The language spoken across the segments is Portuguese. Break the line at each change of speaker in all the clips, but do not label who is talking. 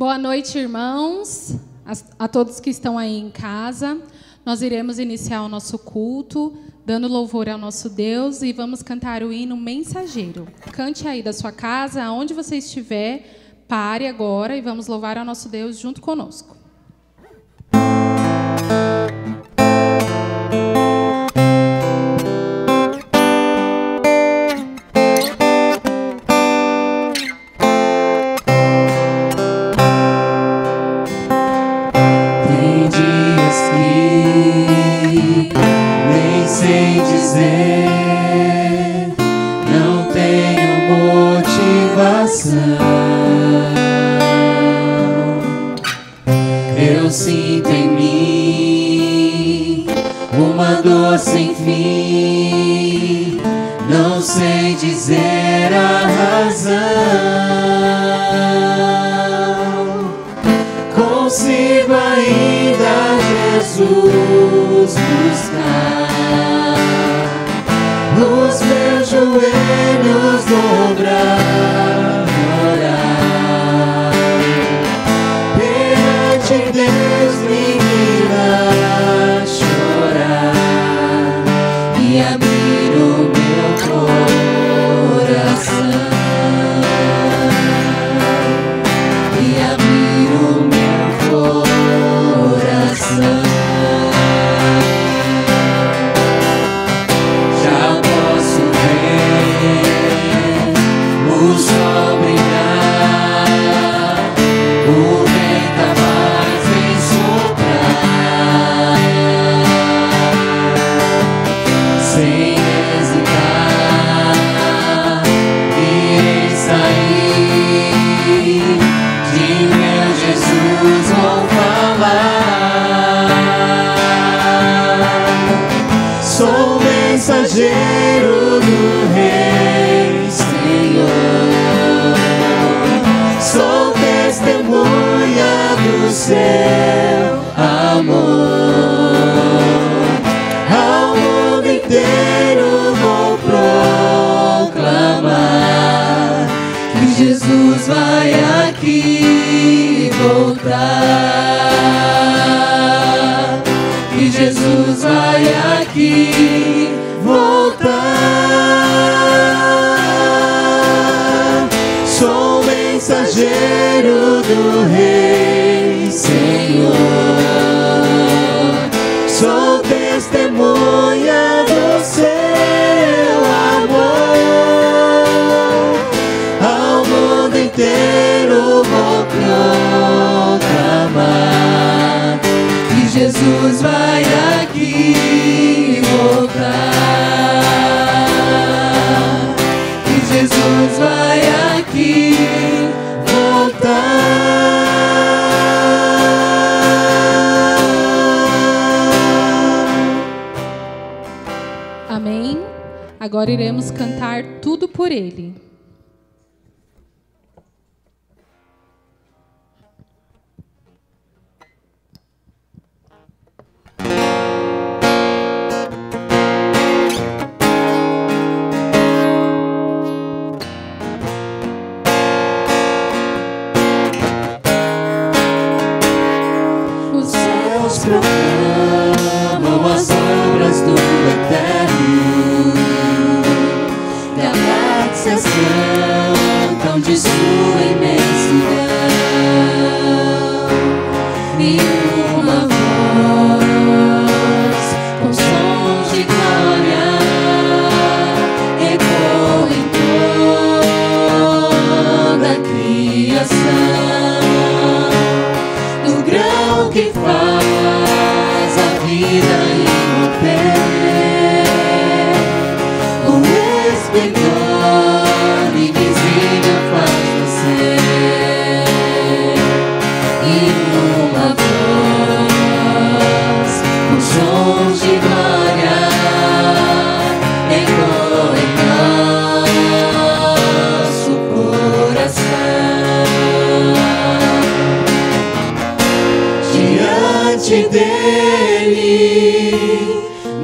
Boa noite, irmãos, a todos que estão aí em casa. Nós iremos iniciar o nosso culto, dando louvor ao nosso Deus, e vamos cantar o hino Mensageiro. Cante aí da sua casa, aonde você estiver, pare agora e vamos louvar ao nosso Deus junto conosco.
Eu sinto em mim uma dor sem fim, não sei dizer a razão. Consigo ainda, Jesus, buscar os meus joelhos dobrar, orar perante Deus, menina, chorar e abrir o meu coração, e abrir o meu coração. Já posso ver o sol brilhar, o vento a mais vem soprar, sem hesitar, irei sair, de meu Jesus vou falar. Sou mensageiro do Rei, Senhor, sou testemunha do seu amor. Ao mundo inteiro vou proclamar que Jesus vai aqui voltar, que Jesus vai aqui voltar. Sou mensageiro do Rei, Senhor, sou testemunha do seu amor. Ao mundo inteiro vou proclamar que Jesus vai aqui voltar, que Jesus vai aqui voltar.
Amém? Agora iremos cantar Tudo por Ele.
Os céus proclamam as obras do Eterno, galáxias cantam de sua imensidão, e uma voz com sons de glória ecoa em toda a criação, do grão que faz a vida irromper, o esplendor invisível faz nascer, e numa voz com sons de glória ecoa em nosso coração. Diante dele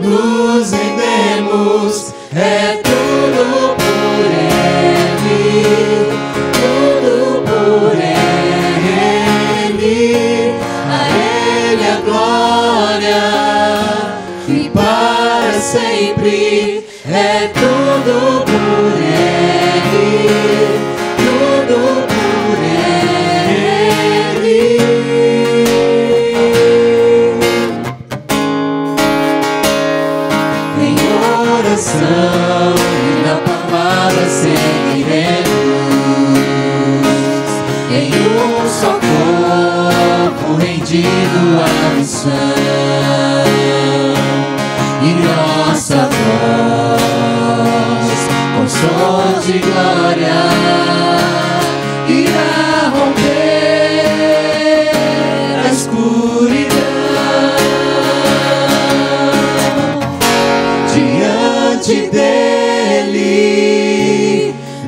nos rendemos, é tudo por ele, tudo por ele. sempre. É tudo por Ele, tudo por Ele. Em oração e na palavra seguiremos, em um só corpo rendido à missão, e nossa voz com som de glória irá romper a escuridão. Diante dele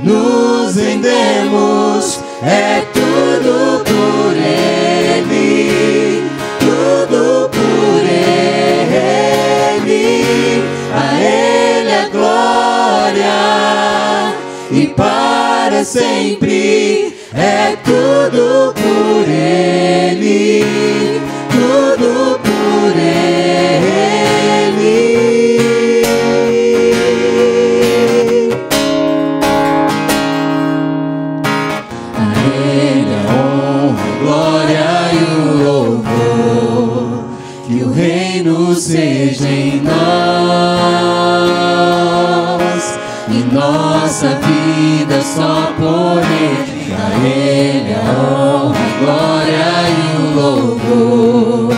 nos rendemos, é tudo por ele, tudo por ele. A ele a glória e para sempre. É tudo por ele, tudo por ele. A ele a honra, a glória e o louvor, que o reino seja em nós e nossa vida só por ele. A ele a honra, a glória e o louvor,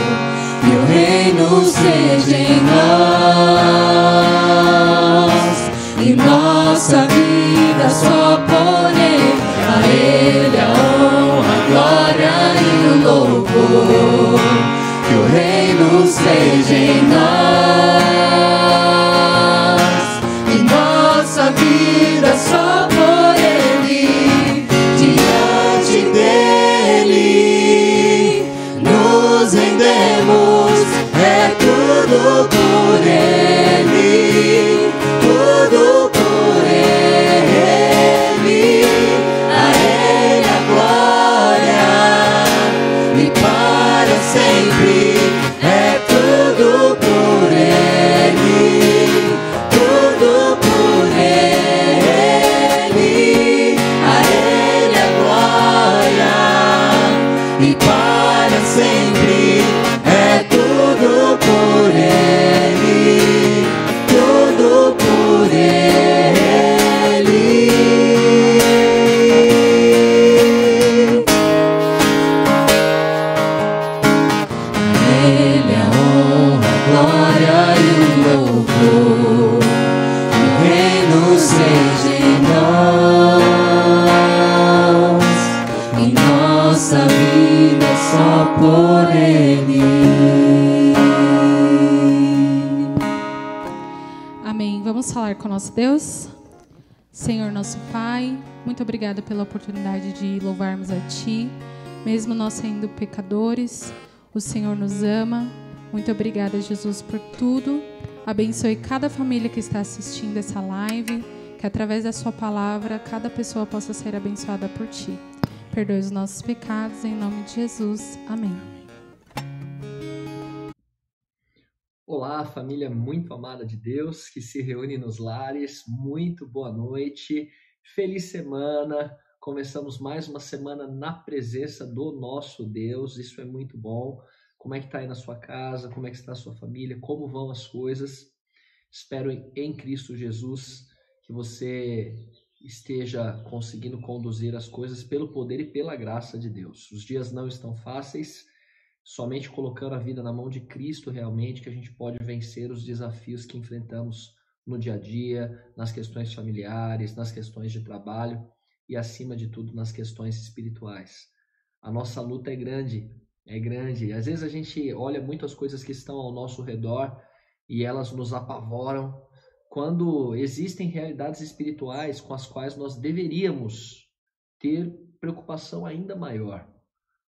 que o reino seja em nós e nossa vida só por ele. A ele a honra, a glória e o louvor, que o reino seja em nós e nossa vida só por ele. Diante dele nos rendemos, é tudo por ele, tudo por ele. A ele a glória e para sempre. É tudo por ele, tudo por ele. A ele a glória e para sempre. É tudo por ele, tudo por ele. A ele a honra, a glória e o louvor, que o reino seja em nós e nossa vida só por ele.
Amém. Vamos falar com o nosso Deus? Senhor nosso Pai, muito obrigada pela oportunidade de louvarmos a Ti. Mesmo nós sendo pecadores, o Senhor nos ama. Muito obrigada, Jesus, por tudo. Abençoe cada família que está assistindo essa live, que através da Sua palavra, cada pessoa possa ser abençoada por Ti. Perdoe os nossos pecados, em nome de Jesus. Amém.
Olá, família muito amada de Deus, que se reúne nos lares. Muito boa noite, feliz semana. Começamos mais uma semana na presença do nosso Deus, isso é muito bom. Como é que está aí na sua casa? Como é que está a sua família? Como vão as coisas? Espero em Cristo Jesus que você esteja conseguindo conduzir as coisas pelo poder e pela graça de Deus. Os dias não estão fáceis, somente colocando a vida na mão de Cristo realmente que a gente pode vencer os desafios que enfrentamos no dia a dia, nas questões familiares, nas questões de trabalho e, acima de tudo, nas questões espirituais. A nossa luta é grande. Às vezes a gente olha muito as coisas que estão ao nosso redor e elas nos apavoram, quando existem realidades espirituais com as quais nós deveríamos ter preocupação ainda maior.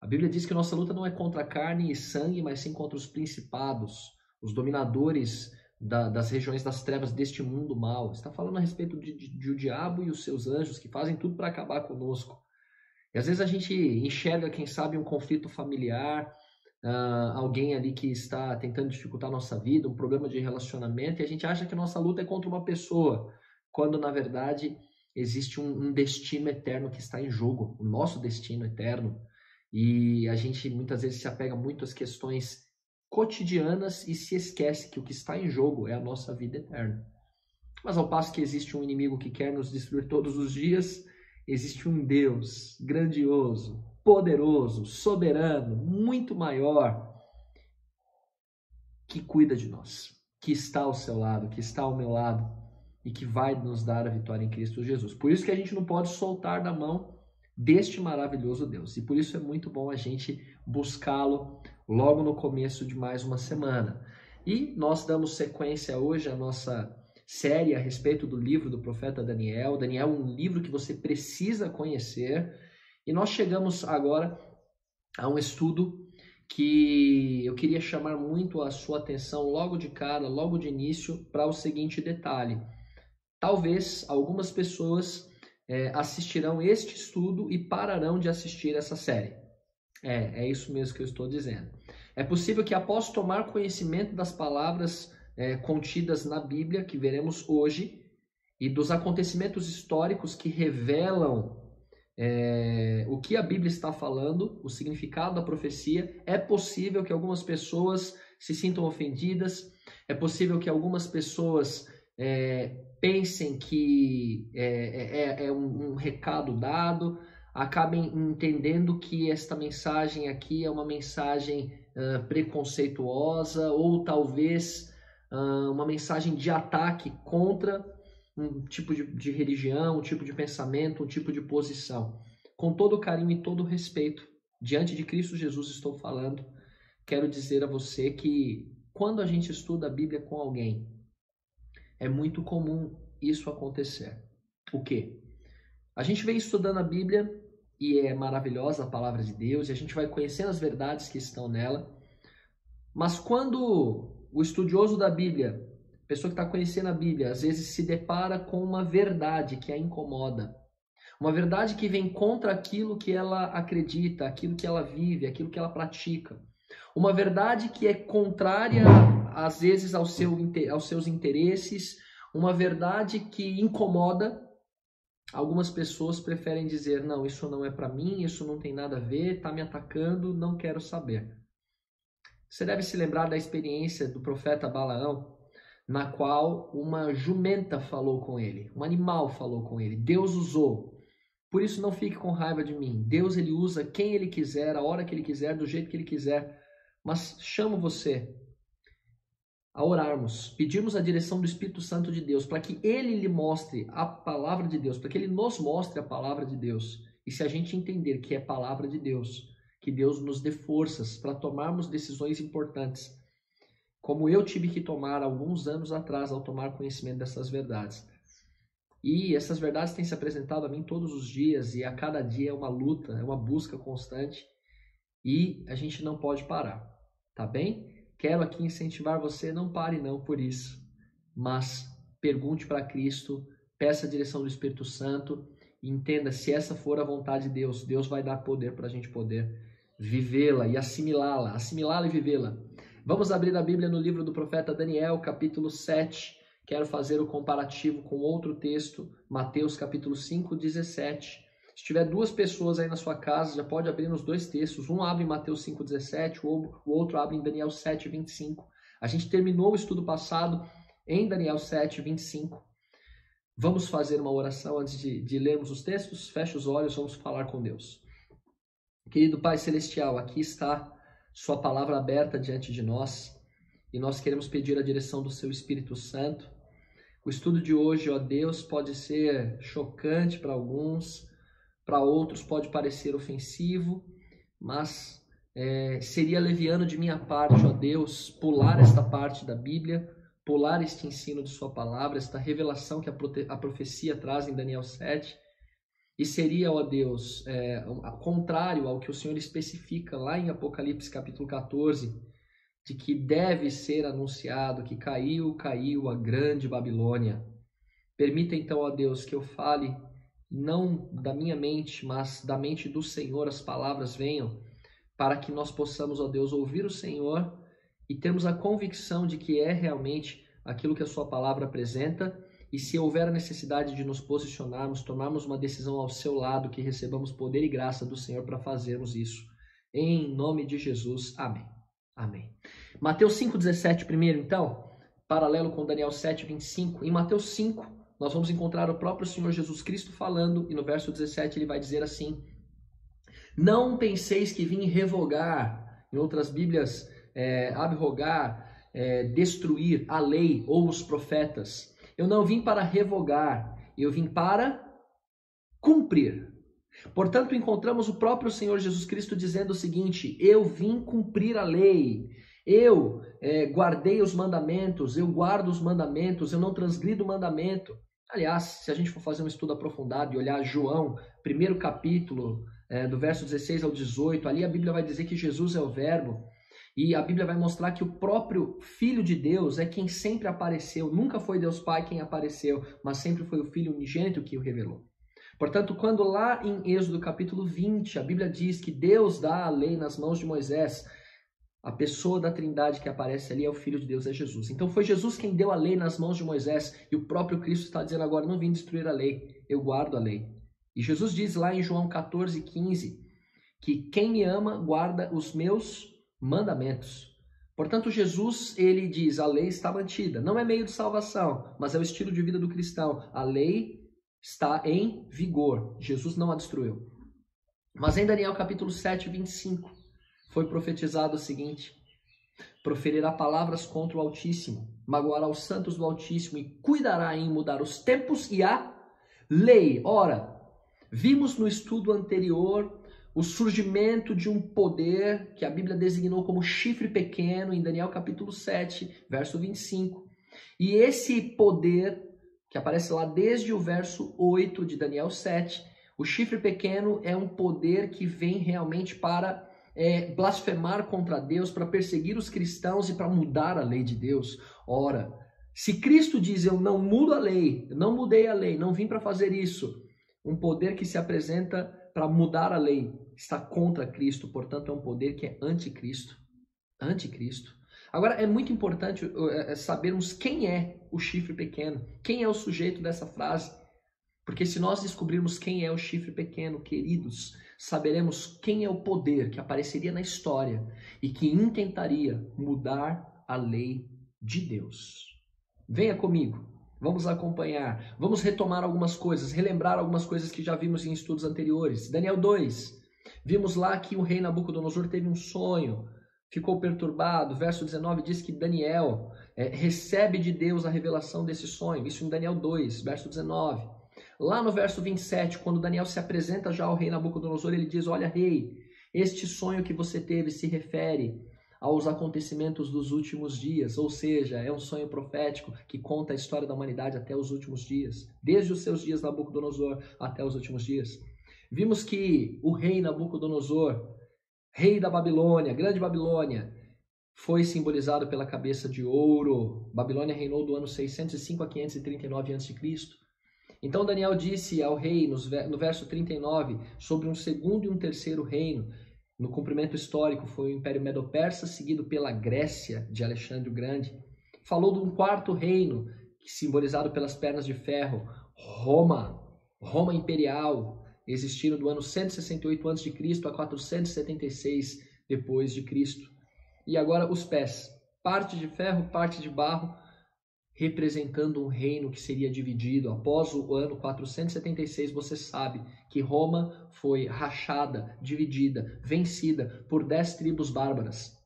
A Bíblia diz que nossa luta não é contra carne e sangue, mas sim contra os principados, os dominadores das regiões das trevas deste mundo mal. Está falando a respeito de o diabo e os seus anjos que fazem tudo para acabar conosco. E às vezes a gente enxerga, quem sabe, um conflito familiar, alguém ali que está tentando dificultar a nossa vida, um problema de relacionamento, e a gente acha que a nossa luta é contra uma pessoa, quando na verdade existe um destino eterno que está em jogo, o nosso destino eterno, e a gente muitas vezes se apega muito às questões cotidianas e se esquece que o que está em jogo é a nossa vida eterna. Mas ao passo que existe um inimigo que quer nos destruir todos os dias, existe um Deus grandioso, poderoso, soberano, muito maior, que cuida de nós, que está ao seu lado, que está ao meu lado e que vai nos dar a vitória em Cristo Jesus. Por isso que a gente não pode soltar da mão deste maravilhoso Deus. E por isso é muito bom a gente buscá-lo logo no começo de mais uma semana. E nós damos sequência hoje à nossa série a respeito do livro do profeta Daniel. Daniel é um livro que você precisa conhecer. E nós chegamos agora a um estudo que eu queria chamar muito a sua atenção logo de cara, logo de início, para o seguinte detalhe. Talvez algumas pessoas assistirão este estudo e pararão de assistir essa série. É isso mesmo que eu estou dizendo. É possível que após tomar conhecimento das palavras contidas na Bíblia, que veremos hoje, e dos acontecimentos históricos que revelam o que a Bíblia está falando, o significado da profecia, é possível que algumas pessoas se sintam ofendidas, é possível que algumas pessoas pensem que é um recado dado, acabem entendendo que esta mensagem aqui é uma mensagem preconceituosa ou talvez uma mensagem de ataque contra um tipo de religião, um tipo de pensamento, um tipo de posição. Com todo carinho e todo respeito, diante de Cristo Jesus estou falando, quero dizer a você que quando a gente estuda a Bíblia com alguém, é muito comum isso acontecer. O quê? A gente vem estudando a Bíblia e é maravilhosa a palavra de Deus e a gente vai conhecendo as verdades que estão nela, mas quando o estudioso da Bíblia, a pessoa que está conhecendo a Bíblia, às vezes se depara com uma verdade que a incomoda, uma verdade que vem contra aquilo que ela acredita, aquilo que ela vive, aquilo que ela pratica, uma verdade que é contrária às vezes aos seus interesses, uma verdade que incomoda. Algumas pessoas preferem dizer, não, isso não é para mim, isso não tem nada a ver, está me atacando, não quero saber. Você deve se lembrar da experiência do profeta Balaão, na qual uma jumenta falou com ele, um animal falou com ele, Deus usou. Por isso não fique com raiva de mim. Deus ele usa quem ele quiser, a hora que ele quiser, do jeito que ele quiser. Mas chamo você a orarmos, pedirmos a direção do Espírito Santo de Deus, para que ele lhe mostre a palavra de Deus, para que ele nos mostre a palavra de Deus. E se a gente entender que é palavra de Deus, que Deus nos dê forças para tomarmos decisões importantes, como eu tive que tomar alguns anos atrás ao tomar conhecimento dessas verdades. E essas verdades têm se apresentado a mim todos os dias e a cada dia é uma luta, é uma busca constante e a gente não pode parar, tá bem? Quero aqui incentivar você, não pare não por isso, mas pergunte para Cristo, peça a direção do Espírito Santo e entenda, se essa for a vontade de Deus, Deus vai dar poder para a gente poder vivê-la e assimilá-la e vivê-la. Vamos abrir a Bíblia no livro do profeta Daniel, capítulo 7. Quero fazer o comparativo com outro texto, Mateus capítulo 5, 17. Se tiver duas pessoas aí na sua casa, já pode abrir nos dois textos. Um abre em Mateus 5, 17, o outro abre em Daniel 7, 25. A gente terminou o estudo passado em Daniel 7, 25. Vamos fazer uma oração antes de lermos os textos? Feche os olhos, vamos falar com Deus. Querido Pai Celestial, aqui está sua palavra aberta diante de nós e nós queremos pedir a direção do seu Espírito Santo. O estudo de hoje, ó Deus, pode ser chocante para alguns, para outros pode parecer ofensivo, mas seria leviano de minha parte, ó Deus, pular esta parte da Bíblia, pular este ensino de sua palavra, esta revelação que a profecia traz em Daniel 7, e seria, ó Deus, contrário ao que o Senhor especifica lá em Apocalipse capítulo 14, de que deve ser anunciado que caiu a grande Babilônia. Permita então, ó Deus, que eu fale não da minha mente, mas da mente do Senhor, as palavras venham, para que nós possamos, ó Deus, ouvir o Senhor e termos a convicção de que é realmente aquilo que a sua palavra apresenta, e se houver a necessidade de nos posicionarmos, tomarmos uma decisão ao seu lado, que recebamos poder e graça do Senhor para fazermos isso. Em nome de Jesus, amém. Amém. Mateus 5,17 primeiro, então, paralelo com Daniel 7,25. Em Mateus 5, nós vamos encontrar o próprio Senhor Jesus Cristo falando, e no verso 17 ele vai dizer assim: não penseis que vim revogar, em outras Bíblias, abrogar, destruir a lei ou os profetas. Eu não vim para revogar, eu vim para cumprir. Portanto, encontramos o próprio Senhor Jesus Cristo dizendo o seguinte: eu vim cumprir a lei, eu guardei os mandamentos, eu guardo os mandamentos, eu não transgrido o mandamento. Aliás, se a gente for fazer um estudo aprofundado e olhar João, primeiro capítulo, do verso 16 ao 18, ali a Bíblia vai dizer que Jesus é o Verbo, e a Bíblia vai mostrar que o próprio Filho de Deus é quem sempre apareceu. Nunca foi Deus Pai quem apareceu, mas sempre foi o Filho unigênito que o revelou. Portanto, quando lá em Êxodo capítulo 20, a Bíblia diz que Deus dá a lei nas mãos de Moisés, a pessoa da Trindade que aparece ali é o Filho de Deus, é Jesus. Então foi Jesus quem deu a lei nas mãos de Moisés, e o próprio Cristo está dizendo agora: não vim destruir a lei, eu guardo a lei. E Jesus diz lá em João 14,15, que quem me ama guarda os meus mandamentos. Portanto, Jesus, ele diz, a lei está mantida. Não é meio de salvação, mas é o estilo de vida do cristão. A lei está em vigor. Jesus não a destruiu. Mas em Daniel capítulo 7, 25, foi profetizado o seguinte: proferirá palavras contra o Altíssimo, magoará os santos do Altíssimo e cuidará em mudar os tempos e a lei. Ora, vimos no estudo anterior o surgimento de um poder que a Bíblia designou como chifre pequeno, em Daniel capítulo 7, verso 25. E esse poder, que aparece lá desde o verso 8 de Daniel 7, o chifre pequeno é um poder que vem realmente para blasfemar contra Deus, para perseguir os cristãos e para mudar a lei de Deus. Ora, se Cristo diz, eu não mudo a lei, eu não mudei a lei, não vim para fazer isso, um poder que se apresenta para mudar a lei está contra Cristo, portanto é um poder que é anticristo. Anticristo. Agora, é muito importante sabermos quem é o chifre pequeno, quem é o sujeito dessa frase, porque se nós descobrirmos quem é o chifre pequeno, queridos, saberemos quem é o poder que apareceria na história e que intentaria mudar a lei de Deus. Venha comigo. Vamos acompanhar, vamos retomar algumas coisas, relembrar algumas coisas que já vimos em estudos anteriores. Daniel 2, vimos lá que o rei Nabucodonosor teve um sonho, ficou perturbado. Verso 19 diz que Daniel recebe de Deus a revelação desse sonho, isso em Daniel 2, verso 19. Lá no verso 27, quando Daniel se apresenta já ao rei Nabucodonosor, ele diz: olha, rei, este sonho que você teve se refere aos acontecimentos dos últimos dias, ou seja, é um sonho profético que conta a história da humanidade até os últimos dias, desde os seus dias Nabucodonosor até os últimos dias. Vimos que o rei Nabucodonosor, rei da Babilônia, grande Babilônia, foi simbolizado pela cabeça de ouro. Babilônia reinou do ano 605 a 539 a.C. Então Daniel disse ao rei, no verso 39, sobre um segundo e um terceiro reino. No cumprimento histórico foi o Império Medo-Persa, seguido pela Grécia de Alexandre o Grande. Falou de um quarto reino, simbolizado pelas pernas de ferro, Roma Imperial, existindo do ano 168 a.C. a 476 depois de Cristo. E agora os pés, parte de ferro, parte de barro, representando um reino que seria dividido. Após o ano 476, você sabe que Roma foi rachada, dividida, vencida por 10 tribos bárbaras,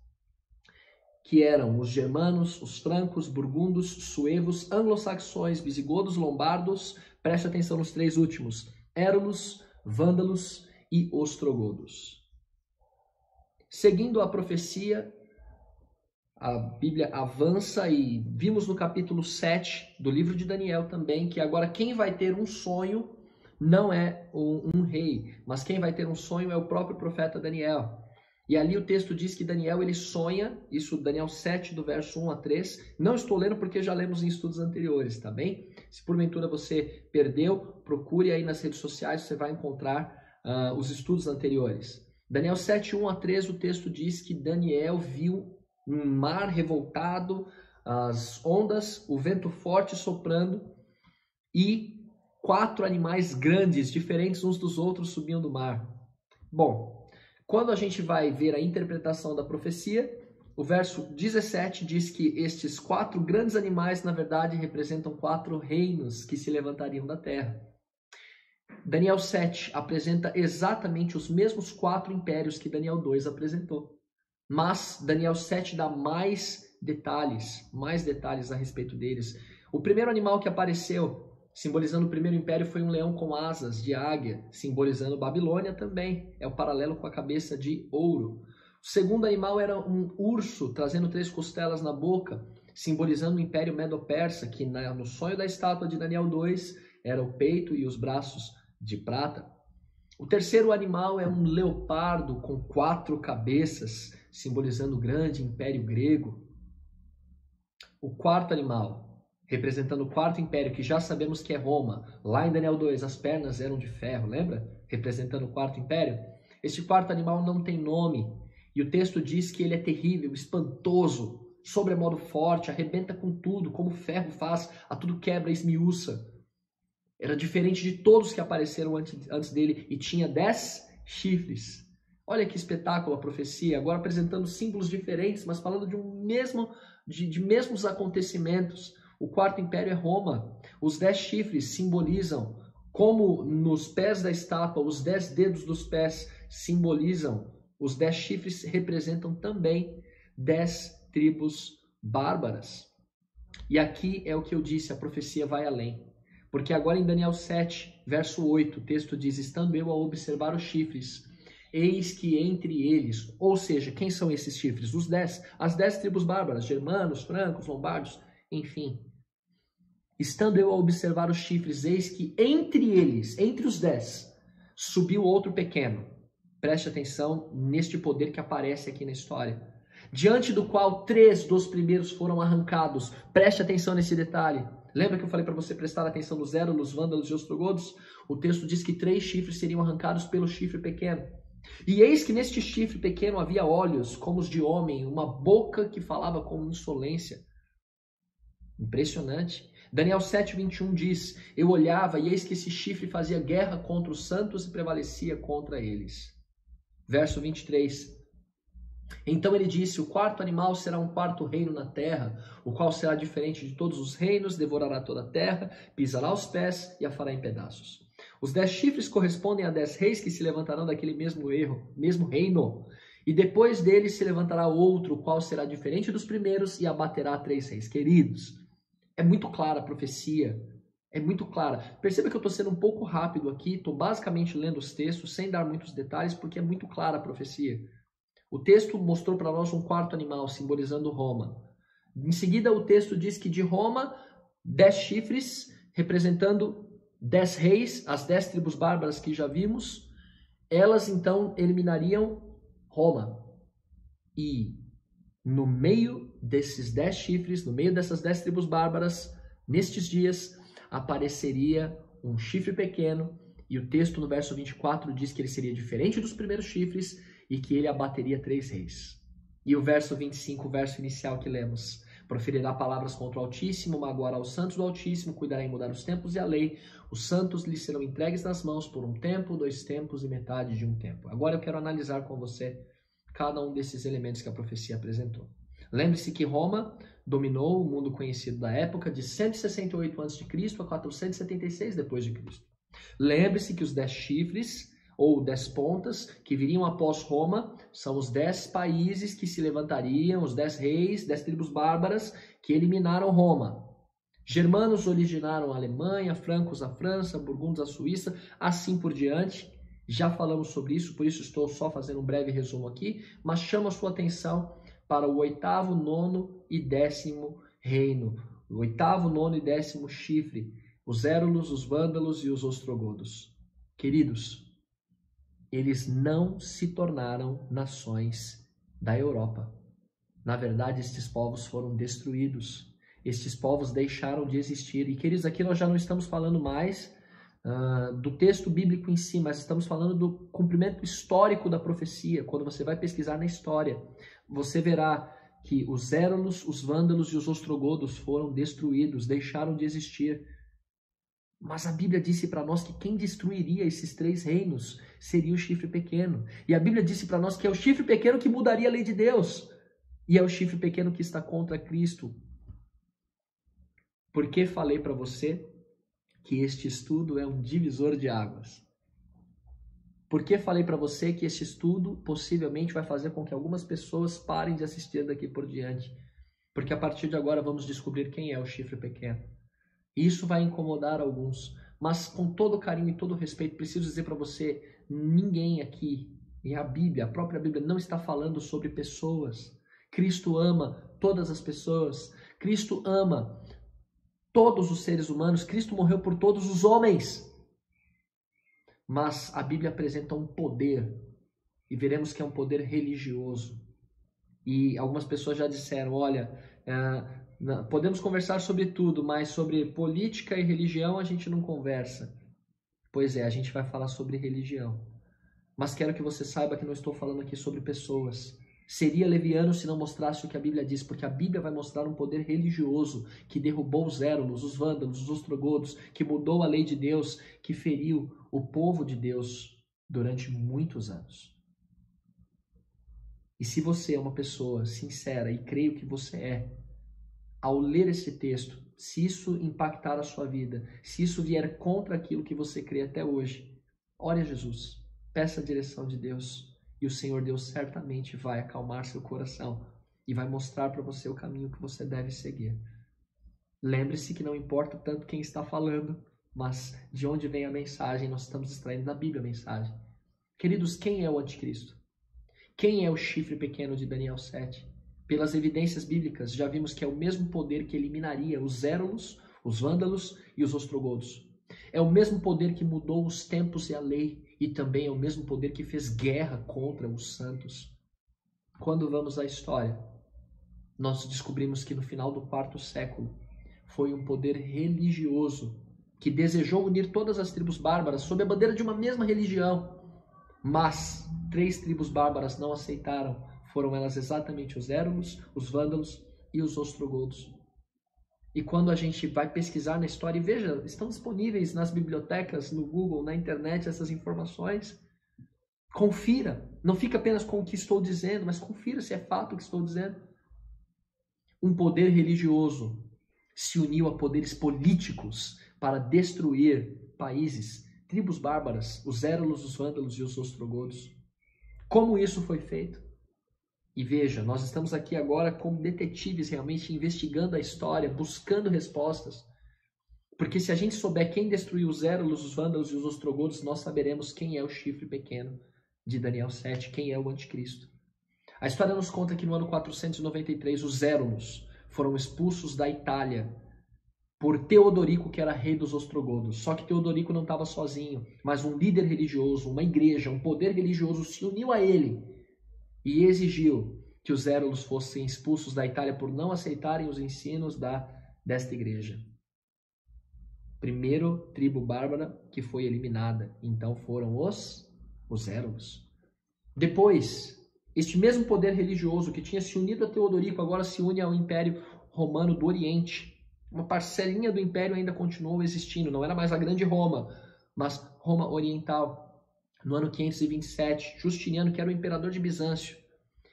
que eram os germanos, os francos, burgundos, suevos, anglo-saxões, visigodos, lombardos, preste atenção nos 3 últimos, érulos, vândalos e ostrogodos. Seguindo a profecia, a Bíblia avança e vimos no capítulo 7 do livro de Daniel também que agora quem vai ter um sonho não é um rei, mas quem vai ter um sonho é o próprio profeta Daniel. E ali o texto diz que Daniel ele sonha, isso Daniel 7 do verso 1 a 3. Não estou lendo porque já lemos em estudos anteriores, tá bem? Se porventura você perdeu, procure aí nas redes sociais, você vai encontrar os estudos anteriores. Daniel 7, 1 a 3, o texto diz que Daniel viu um mar revoltado, as ondas, o vento forte soprando e 4 animais grandes, diferentes uns dos outros, subiam do mar. Bom, quando a gente vai ver a interpretação da profecia, o verso 17 diz que estes 4 grandes animais, na verdade, representam 4 reinos que se levantariam da terra. Daniel 7 apresenta exatamente os mesmos 4 impérios que Daniel 2 apresentou. Mas Daniel 7 dá mais detalhes a respeito deles. O primeiro animal que apareceu, simbolizando o primeiro império, foi um leão com asas de águia, simbolizando Babilônia também. É o paralelo com a cabeça de ouro. O segundo animal era um urso, trazendo 3 costelas na boca, simbolizando o Império Medo-Persa, que no sonho da estátua de Daniel 2 era o peito e os braços de prata. O terceiro animal é um leopardo com 4 cabeças, simbolizando o grande Império Grego. O quarto animal, representando o quarto império, que já sabemos que é Roma. Lá em Daniel 2, as pernas eram de ferro, lembra? Representando o quarto império. Este quarto animal não tem nome. E o texto diz que ele é terrível, espantoso, sobremodo forte, arrebenta com tudo, como ferro faz, a tudo quebra, esmiuça. Era diferente de todos que apareceram antes dele e tinha 10 chifres. Olha que espetáculo a profecia, agora apresentando símbolos diferentes, mas falando de mesmos acontecimentos. O quarto império é Roma. Os 10 chifres simbolizam, como nos pés da estátua, os 10 dedos dos pés simbolizam, os 10 chifres representam também 10 tribos bárbaras. E aqui é o que eu disse, a profecia vai além. Porque agora em Daniel 7, verso 8, o texto diz: estando eu a observar os chifres, eis que entre eles, ou seja, quem são esses chifres? Os 10, as 10 tribos bárbaras, germanos, francos, lombardos, enfim. Estando eu a observar os chifres, eis que entre eles, entre os 10, subiu outro pequeno. Preste atenção neste poder que aparece aqui na história. Diante do qual 3 dos primeiros foram arrancados. Preste atenção nesse detalhe. Lembra que eu falei para você prestar atenção nos Érulos, Vândalos e Ostrogodos? O texto diz que 3 chifres seriam arrancados pelo chifre pequeno. E eis que neste chifre pequeno havia olhos como os de homem, uma boca que falava com insolência. Impressionante. Daniel 7:21 diz: eu olhava e eis que esse chifre fazia guerra contra os santos e prevalecia contra eles. Verso 23. Então ele disse: o quarto animal será um quarto reino na terra, o qual será diferente de todos os reinos, devorará toda a terra, pisará os pés e a fará em pedaços. Os 10 chifres correspondem a 10 reis que se levantarão daquele mesmo reino, e depois deles se levantará outro, o qual será diferente dos primeiros e abaterá 3 reis. Queridos, é muito clara a profecia, é muito clara. Perceba que eu estou sendo um pouco rápido aqui, estou basicamente lendo os textos sem dar muitos detalhes, porque é muito clara a profecia. O texto mostrou para nós um quarto animal, simbolizando Roma. Em seguida, o texto diz que de Roma, 10 chifres, representando 10 reis, as 10 tribos bárbaras que já vimos, elas então eliminariam Roma. E no meio desses 10 chifres, no meio dessas 10 tribos bárbaras, nestes dias, apareceria um chifre pequeno, e o texto no verso 24 diz que ele seria diferente dos primeiros chifres, e que ele abateria 3 reis. E o verso 25, o verso inicial que lemos: proferirá palavras contra o Altíssimo, magoará os santos do Altíssimo, cuidará em mudar os tempos e a lei. Os santos lhe serão entregues nas mãos por 1 tempo, 2 tempos e metade de 1 tempo. Agora eu quero analisar com você cada um desses elementos que a profecia apresentou. Lembre-se que Roma dominou o mundo conhecido da época de 168 a.C. a 476 d.C. Lembre-se que os 10 chifres ou 10 pontas que viriam após Roma são os 10 países que se levantariam, os 10 reis, 10 tribos bárbaras que eliminaram Roma. Germanos originaram a Alemanha, francos a França, burgundos a Suíça, assim por diante. Já falamos sobre isso, por isso estou só fazendo um breve resumo aqui, mas chamo a sua atenção para o 8º, 9º e 10º reino. O 8º, 9º e 10º chifre, os Érulos, os Vândalos e os Ostrogodos. Queridos, eles não se tornaram nações da Europa. Na verdade, estes povos foram destruídos. Estes povos deixaram de existir. E, queridos, aqui nós já não estamos falando mais do texto bíblico em si, mas estamos falando do cumprimento histórico da profecia. Quando você vai pesquisar na história, você verá que os Érulos, os Vândalos e os Ostrogodos foram destruídos, deixaram de existir. Mas a Bíblia disse para nós que quem destruiria esses 3 reinos seria o chifre pequeno. E a Bíblia disse para nós que é o chifre pequeno que mudaria a lei de Deus. E é o chifre pequeno que está contra Cristo. Por que falei para você que este estudo é um divisor de águas? Por que falei para você que este estudo possivelmente vai fazer com que algumas pessoas parem de assistir daqui por diante? Porque a partir de agora vamos descobrir quem é o chifre pequeno. E isso vai incomodar alguns, mas com todo carinho e todo respeito, preciso dizer para você, ninguém aqui, e a Bíblia, a própria Bíblia, não está falando sobre pessoas. Cristo ama todas as pessoas. Cristo ama todos os seres humanos. Cristo morreu por todos os homens. Mas a Bíblia apresenta um poder, e veremos que é um poder religioso. E algumas pessoas já disseram, olha, podemos conversar sobre tudo, mas sobre política e religião a gente não conversa. Pois é, a gente vai falar sobre religião. Mas quero que você saiba que não estou falando aqui sobre pessoas. Seria leviano se não mostrasse o que a Bíblia diz, porque a Bíblia vai mostrar um poder religioso que derrubou os Érulos, os Vândalos, os Ostrogodos, que mudou a lei de Deus, que feriu o povo de Deus durante muitos anos. E se você é uma pessoa sincera, e creio que você é, ao ler esse texto, se isso impactar a sua vida, se isso vier contra aquilo que você crê até hoje, ore a Jesus, peça a direção de Deus, e o Senhor Deus certamente vai acalmar seu coração e vai mostrar para você o caminho que você deve seguir. Lembre-se que não importa tanto quem está falando, mas de onde vem a mensagem, nós estamos extraindo da Bíblia a mensagem. Queridos, quem é o anticristo? Quem é o chifre pequeno de Daniel 7? Pelas evidências bíblicas, já vimos que é o mesmo poder que eliminaria os Érulos, os Vândalos e os Ostrogodos. É o mesmo poder que mudou os tempos e a lei, e também é o mesmo poder que fez guerra contra os santos. Quando vamos à história, nós descobrimos que no final do 4º século foi um poder religioso que desejou unir todas as tribos bárbaras sob a bandeira de uma mesma religião. Mas 3 tribos bárbaras não aceitaram. Foram elas exatamente os Érulos, os Vândalos e os Ostrogodos. E quando a gente vai pesquisar na história, e veja, estão disponíveis nas bibliotecas, no Google, na internet, essas informações. Confira. Não fica apenas com o que estou dizendo, mas confira se é fato o que estou dizendo. Um poder religioso se uniu a poderes políticos para destruir países, tribos bárbaras, os Érulos, os Vândalos e os Ostrogodos. Como isso foi feito? E veja, nós estamos aqui agora como detetives realmente investigando a história, buscando respostas. Porque se a gente souber quem destruiu os Érulos, os Vândalos e os Ostrogodos, nós saberemos quem é o chifre pequeno de Daniel 7, quem é o anticristo. A história nos conta que no ano 493 os Érulos foram expulsos da Itália por Teodorico, que era rei dos Ostrogodos. Só que Teodorico não estava sozinho, mas um líder religioso, uma igreja, um poder religioso se uniu a ele e exigiu que os Érulos fossem expulsos da Itália por não aceitarem os ensinos desta igreja. Primeiro tribo bárbara que foi eliminada, então foram os Érulos. Depois, este mesmo poder religioso que tinha se unido a Teodorico agora se une ao Império Romano do Oriente. Uma parcelinha do Império ainda continuou existindo, não era mais a grande Roma, mas Roma Oriental. No ano 527, Justiniano, que era o imperador de Bizâncio,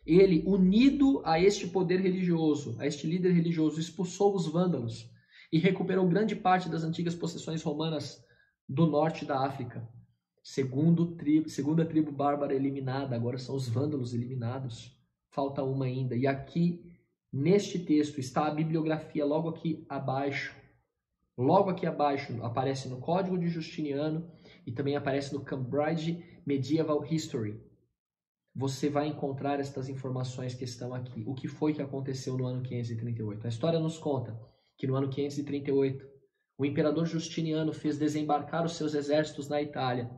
ele, unido a este poder religioso, a este líder religioso, expulsou os Vândalos e recuperou grande parte das antigas possessões romanas do norte da África. Segunda tribo bárbara eliminada, agora são os Vândalos eliminados. Falta uma ainda. E aqui, neste texto, está a bibliografia logo aqui abaixo. Logo aqui abaixo aparece no Código de Justiniano e também aparece no Cambridge Medieval History. Você vai encontrar estas informações que estão aqui. O que foi que aconteceu no ano 538? A história nos conta que no ano 538, o imperador Justiniano fez desembarcar os seus exércitos na Itália.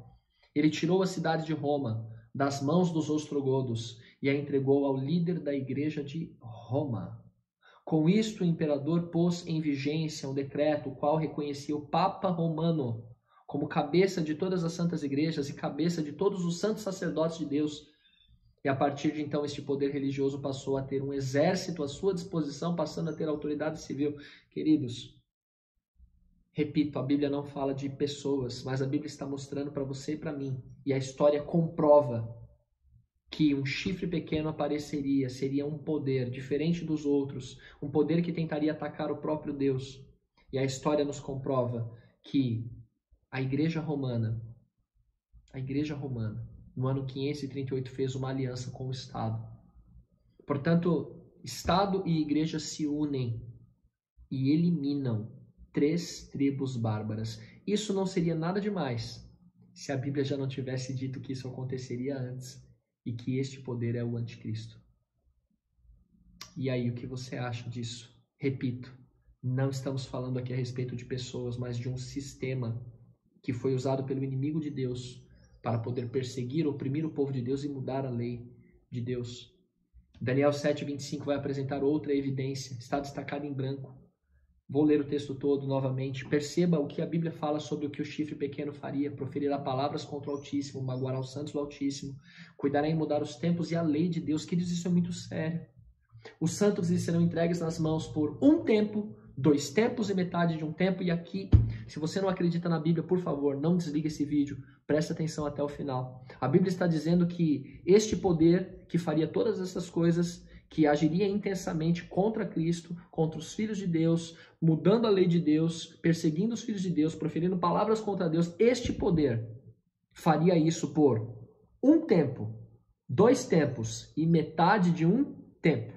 Ele tirou a cidade de Roma das mãos dos ostrogodos e a entregou ao líder da igreja de Roma. Com isto, o imperador pôs em vigência um decreto, o qual reconhecia o Papa Romano como cabeça de todas as santas igrejas e cabeça de todos os santos sacerdotes de Deus. E a partir de então este poder religioso passou a ter um exército à sua disposição, passando a ter autoridade civil. Queridos, repito, a Bíblia não fala de pessoas, mas a Bíblia está mostrando para você e para mim. E a história comprova que um chifre pequeno apareceria, seria um poder diferente dos outros, um poder que tentaria atacar o próprio Deus. E a história nos comprova que a Igreja Romana, no ano 538, fez uma aliança com o Estado. Portanto, Estado e Igreja se unem e eliminam 3 tribos bárbaras. Isso não seria nada demais se a Bíblia já não tivesse dito que isso aconteceria antes e que este poder é o anticristo. E aí, o que você acha disso? Repito, não estamos falando aqui a respeito de pessoas, mas de um sistema que foi usado pelo inimigo de Deus para poder perseguir, oprimir o povo de Deus e mudar a lei de Deus. Daniel 7:25 vai apresentar outra evidência, está destacado em branco. Vou ler o texto todo novamente. Perceba o que a Bíblia fala sobre o que o chifre pequeno faria: proferirá palavras contra o Altíssimo, magoará os santos do Altíssimo, cuidará em mudar os tempos e a lei de Deus. Queridos, isso é muito sério. Os santos lhes serão entregues nas mãos por 1 tempo, 2 tempos e metade de 1 tempo. E aqui, se você não acredita na Bíblia, por favor, não desligue esse vídeo. Preste atenção até o final. A Bíblia está dizendo que este poder que faria todas essas coisas, que agiria intensamente contra Cristo, contra os filhos de Deus, mudando a lei de Deus, perseguindo os filhos de Deus, proferindo palavras contra Deus, este poder faria isso por 1 tempo, 2 tempos e metade de 1 tempo.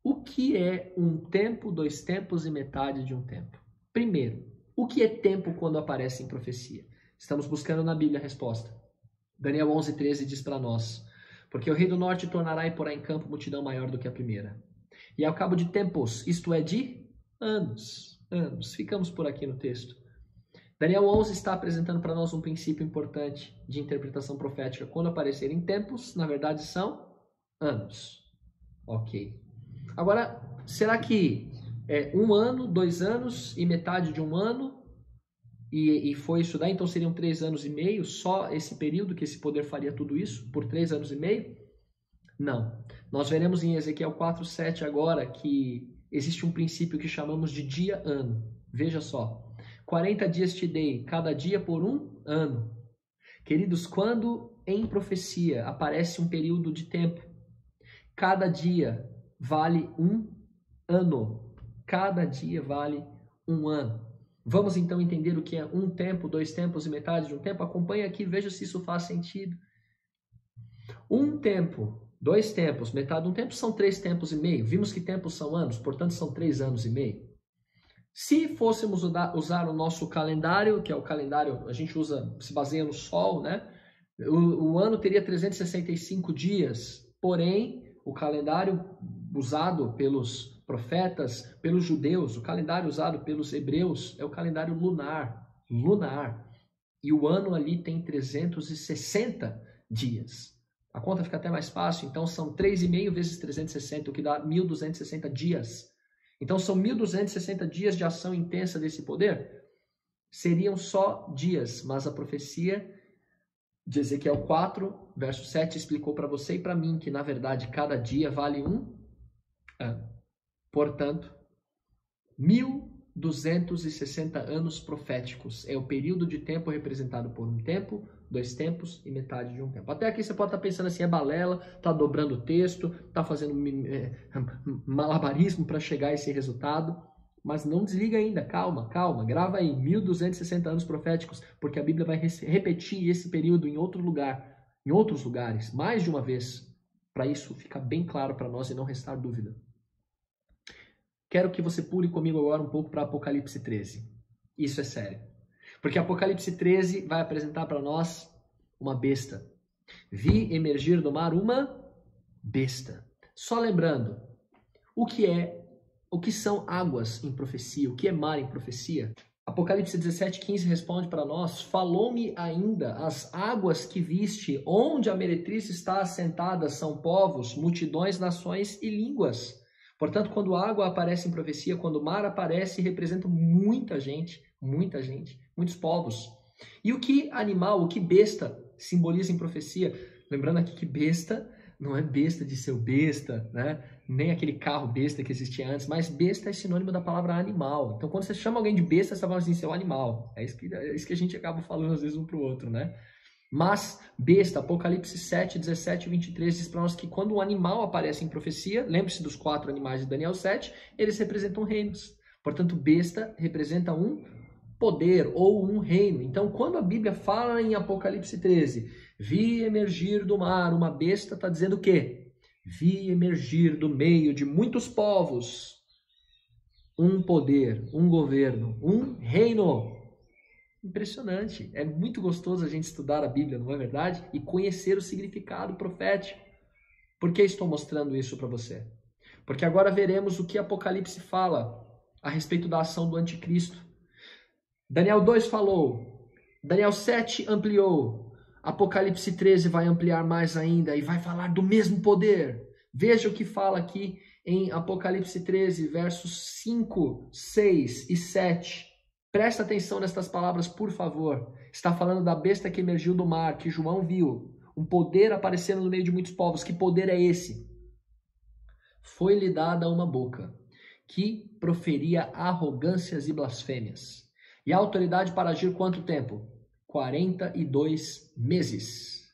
O que é 1 tempo, 2 tempos e metade de 1 tempo? Primeiro, o que é tempo quando aparece em profecia? Estamos buscando na Bíblia a resposta. Daniel 11:13 diz para nós: porque o rei do norte tornará e porá em campo multidão maior do que a primeira. E ao cabo de tempos, isto é de anos. Ficamos por aqui no texto. Daniel 11 está apresentando para nós um princípio importante de interpretação profética. Quando aparecerem tempos, na verdade são anos. Ok. Agora, será que é 1 ano, 2 anos e metade de 1 ano? E foi isso daí? Então seriam 3 anos e meio? Só esse período que esse poder faria tudo isso? Por 3 anos e meio? Não. Nós veremos em Ezequiel 4:7 agora que existe um princípio que chamamos de dia-ano. Veja só. 40 dias te dei, cada dia por 1 ano. Queridos, quando em profecia aparece um período de tempo, cada dia vale 1 ano. Cada dia vale 1 ano. Vamos então entender o que é 1 tempo, 2 tempos e metade de 1 tempo? Acompanhe aqui, veja se isso faz sentido. 1 tempo, 2 tempos, metade de 1 tempo são 3 tempos e meio. Vimos que tempos são anos, portanto são 3 anos e meio. Se fôssemos usar o nosso calendário, que é o calendário, a gente usa, se baseia no sol, né? O ano teria 365 dias, porém o calendário usado pelos profetas, pelos judeus, o calendário usado pelos hebreus é o calendário lunar. E o ano ali tem 360 dias. A conta fica até mais fácil, então são 3,5 vezes 360, o que dá 1.260 dias. Então são 1.260 dias de ação intensa desse poder? Seriam só dias, mas a profecia de Ezequiel 4, verso 7, explicou para você e para mim que, na verdade, cada dia vale 1 ano. Portanto, 1.260 anos proféticos é o período de tempo representado por 1 tempo, 2 tempos e metade de 1 tempo. Até aqui você pode estar pensando assim, é balela, está dobrando o texto, está fazendo malabarismo para chegar a esse resultado, mas não desliga ainda, calma, grava aí, 1.260 anos proféticos, porque a Bíblia vai repetir esse período em outro lugar, em outros lugares, mais de uma vez, para isso ficar bem claro para nós e não restar dúvida. Quero que você pule comigo agora um pouco para Apocalipse 13. Isso é sério. Porque Apocalipse 13 vai apresentar para nós uma besta. Vi emergir do mar uma besta. Só lembrando, o que são águas em profecia? O que é mar em profecia? Apocalipse 17:15 responde para nós: falou-me ainda, as águas que viste, onde a meretriz está assentada, são povos, multidões, nações e línguas. Portanto, quando a água aparece em profecia, quando o mar aparece, representa muita gente, muitos povos. E o que animal, o que besta simboliza em profecia? Lembrando aqui que besta não é besta de ser besta, né? Nem aquele carro besta que existia antes, mas besta é sinônimo da palavra animal. Então, quando você chama alguém de besta, você está falando assim, seu animal. É isso que a gente acaba falando às vezes um para o outro, né? Mas besta, Apocalipse 7, 17 e 23 diz para nós que quando um animal aparece em profecia, lembre-se dos 4 animais de Daniel 7, eles representam reinos. Portanto, besta representa um poder ou um reino. Então, quando a Bíblia fala em Apocalipse 13, vi emergir do mar uma besta, está dizendo o quê? Vi emergir do meio de muitos povos um poder, um governo, um reino. Impressionante. É muito gostoso a gente estudar a Bíblia, não é verdade? E conhecer o significado profético. Por que estou mostrando isso para você? Porque agora veremos o que Apocalipse fala a respeito da ação do anticristo. Daniel 2 falou, Daniel 7 ampliou, Apocalipse 13 vai ampliar mais ainda e vai falar do mesmo poder. Veja o que fala aqui em Apocalipse 13, versos 5, 6 e 7. Presta atenção nestas palavras, por favor. Está falando da besta que emergiu do mar, que João viu. Um poder aparecendo no meio de muitos povos. Que poder é esse? Foi-lhe dada uma boca que proferia arrogâncias e blasfêmias. E a autoridade para agir quanto tempo? 42 meses.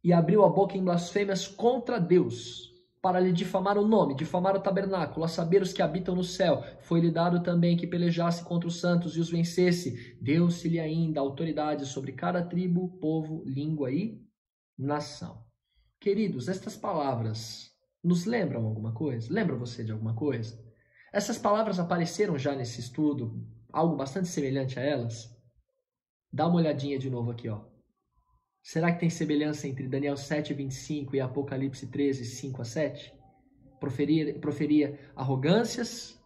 E abriu a boca em blasfêmias contra Deus, para lhe difamar o nome, difamar o tabernáculo, a saber os que habitam no céu. Foi-lhe dado também que pelejasse contra os santos e os vencesse. Deu-se-lhe ainda autoridade sobre cada tribo, povo, língua e nação. Queridos, estas palavras nos lembram alguma coisa? Lembra você de alguma coisa? Essas palavras apareceram já nesse estudo, algo bastante semelhante a elas? Dá uma olhadinha de novo aqui, ó. Será que tem semelhança entre Daniel 7, 25 e Apocalipse 13, 5 a 7? Proferia arrogâncias.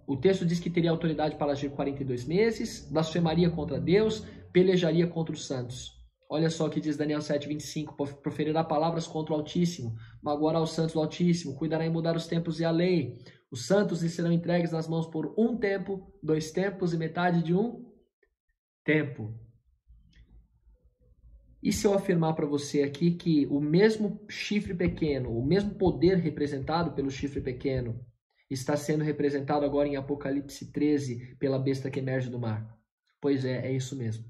O texto diz que teria autoridade para agir 42 meses, blasfemaria contra Deus, pelejaria contra os santos. Olha só o que diz Daniel 7, 25. Proferirá palavras contra o Altíssimo, magoará os santos do Altíssimo, cuidará em mudar os tempos e a lei. Os santos lhe serão entregues nas mãos por 1 tempo, 2 tempos e metade de 1 tempo. E se eu afirmar para você aqui que o mesmo chifre pequeno, o mesmo poder representado pelo chifre pequeno, está sendo representado agora em Apocalipse 13 pela besta que emerge do mar? Pois é isso mesmo.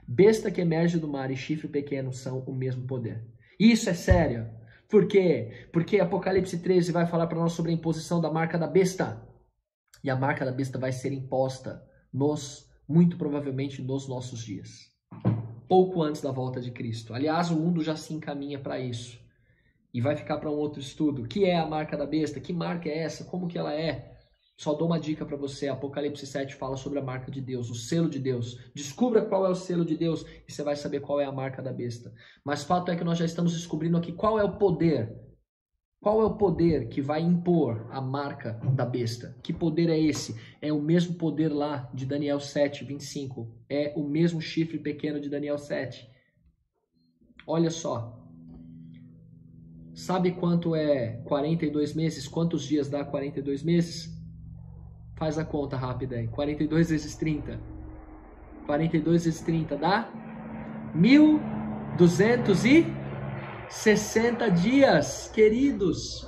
Besta que emerge do mar e chifre pequeno são o mesmo poder. Isso é sério. Por quê? Porque Apocalipse 13 vai falar para nós sobre a imposição da marca da besta. E a marca da besta vai ser imposta muito provavelmente nos nossos dias. Pouco antes da volta de Cristo. Aliás, o mundo já se encaminha para isso. E vai ficar para um outro estudo. O que é a marca da besta? Que marca é essa? Como que ela é? Só dou uma dica para você. Apocalipse 7 fala sobre a marca de Deus, o selo de Deus. Descubra qual é o selo de Deus e você vai saber qual é a marca da besta. Mas fato é que nós já estamos descobrindo aqui qual é o poder. Qual é o poder que vai impor a marca da besta? Que poder é esse? É o mesmo poder lá de Daniel 7, 25. É o mesmo chifre pequeno de Daniel 7. Olha só. Sabe quanto é 42 meses? Quantos dias dá 42 meses? Faz a conta rápida aí. 42 vezes 30. 42 vezes 30 dá 1.260 dias, queridos.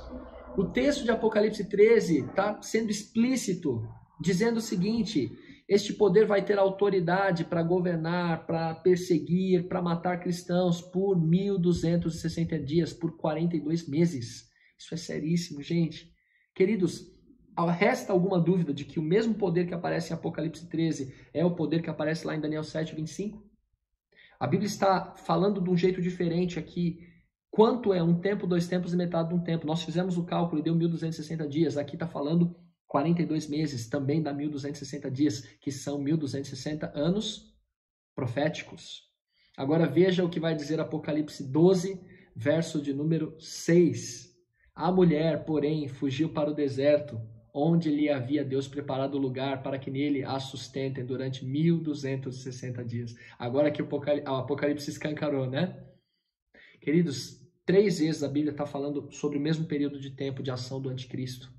O texto de Apocalipse 13 está sendo explícito, dizendo o seguinte: este poder vai ter autoridade para governar, para perseguir, para matar cristãos por 1.260 dias, por 42 meses. Isso é seríssimo, gente. Queridos, resta alguma dúvida de que o mesmo poder que aparece em Apocalipse 13 é o poder que aparece lá em Daniel 7, 25? A Bíblia está falando de um jeito diferente aqui. Quanto é 1 tempo, 2 tempos e metade de 1 tempo? Nós fizemos o cálculo e deu 1.260 dias. Aqui está falando 42 meses, também dá 1.260 dias, que são 1.260 anos proféticos. Agora veja o que vai dizer Apocalipse 12, verso de número 6. A mulher, porém, fugiu para o deserto, onde lhe havia Deus preparado lugar para que nele a sustentem durante 1.260 dias. Agora que o Apocalipse escancarou, né? Queridos, 3 vezes a Bíblia está falando sobre o mesmo período de tempo de ação do anticristo.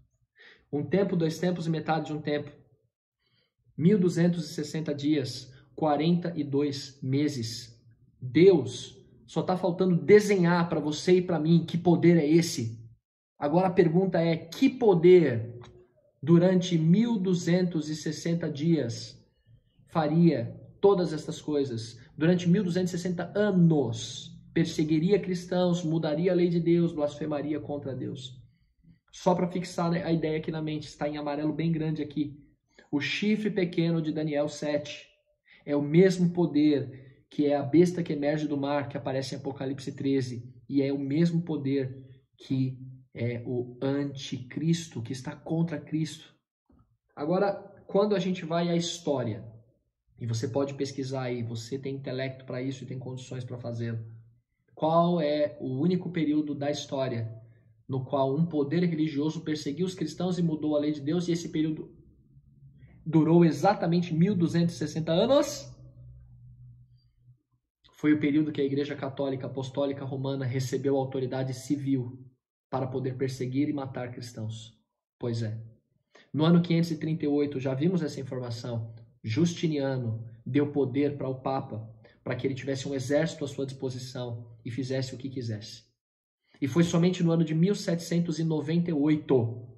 1 tempo, 2 tempos e metade de 1 tempo. 1260 dias, 42 meses. Deus só está faltando desenhar para você e para mim que poder é esse. Agora a pergunta é, que poder durante 1260 dias faria todas essas coisas? Durante 1260 anos, perseguiria cristãos, mudaria a lei de Deus, blasfemaria contra Deus. Só para fixar a ideia aqui na mente, está em amarelo bem grande aqui. O chifre pequeno de Daniel 7 é o mesmo poder que é a besta que emerge do mar, que aparece em Apocalipse 13, e é o mesmo poder que é o anticristo, que está contra Cristo. Agora, quando a gente vai à história, e você pode pesquisar aí, você tem intelecto para isso e tem condições para fazê-lo, qual é o único período da história no qual um poder religioso perseguiu os cristãos e mudou a lei de Deus, e esse período durou exatamente 1260 anos? Foi o período que a Igreja Católica Apostólica Romana recebeu autoridade civil para poder perseguir e matar cristãos. Pois é. No ano 538, já vimos essa informação, Justiniano deu poder para o Papa, para que ele tivesse um exército à sua disposição e fizesse o que quisesse. E foi somente no ano de 1798.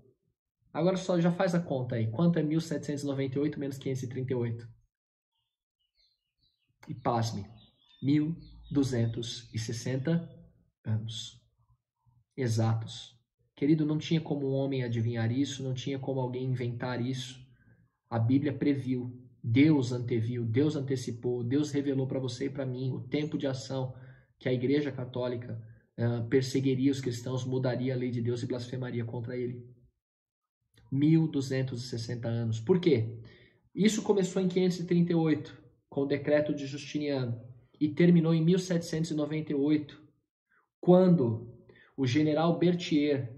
Agora só já faz a conta aí. Quanto é 1798 menos 538? E pasme, 1260 anos. Exatos. Querido, não tinha como um homem adivinhar isso, não tinha como alguém inventar isso. A Bíblia previu, Deus anteviu, Deus antecipou, Deus revelou para você e para mim o tempo de ação que a Igreja Católica perseguiria os cristãos, mudaria a lei de Deus e blasfemaria contra ele. 1260 anos. Por quê? Isso começou em 538, com o decreto de Justiniano, e terminou em 1798, quando o general Berthier,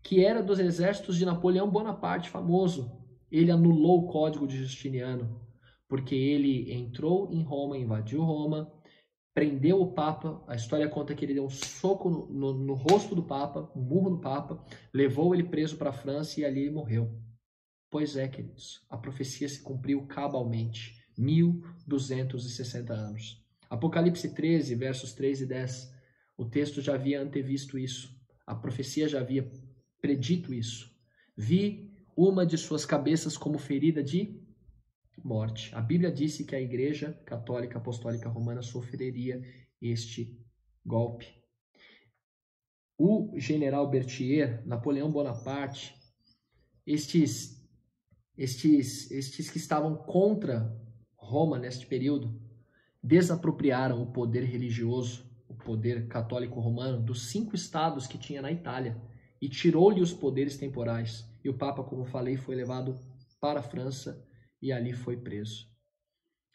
que era dos exércitos de Napoleão Bonaparte, famoso, ele anulou o código de Justiniano, porque ele entrou em Roma, invadiu Roma, prendeu o Papa. A história conta que ele deu um soco no rosto do Papa, um murro no Papa, levou ele preso para a França e ali ele morreu. Pois é, queridos, a profecia se cumpriu cabalmente, 1260 anos. Apocalipse 13, versos 3 e 10, o texto já havia antevisto isso, a profecia já havia predito isso. Vi uma de suas cabeças como ferida de morte. A Bíblia disse que a Igreja Católica Apostólica Romana sofreria este golpe. O general Berthier, Napoleão Bonaparte, estes que estavam contra Roma neste período, desapropriaram o poder religioso, o poder católico romano, dos 5 estados que tinha na Itália e tirou-lhe os poderes temporais. E o Papa, como falei, foi levado para a França e ali foi preso.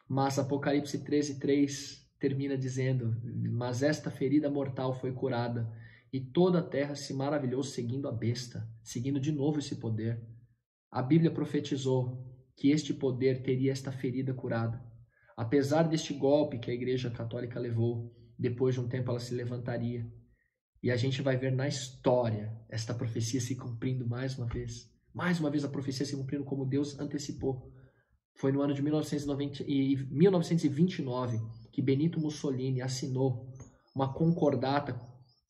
Mas Apocalipse 13:3 termina dizendo: mas esta ferida mortal foi curada, e toda a terra se maravilhou seguindo a besta, seguindo de novo esse poder. A Bíblia profetizou que este poder teria esta ferida curada. Apesar deste golpe que a Igreja Católica levou, depois de um tempo ela se levantaria. E a gente vai ver na história esta profecia se cumprindo mais uma vez. Mais uma vez a profecia se cumprindo como Deus antecipou. Foi no ano de 1929 que Benito Mussolini assinou uma concordata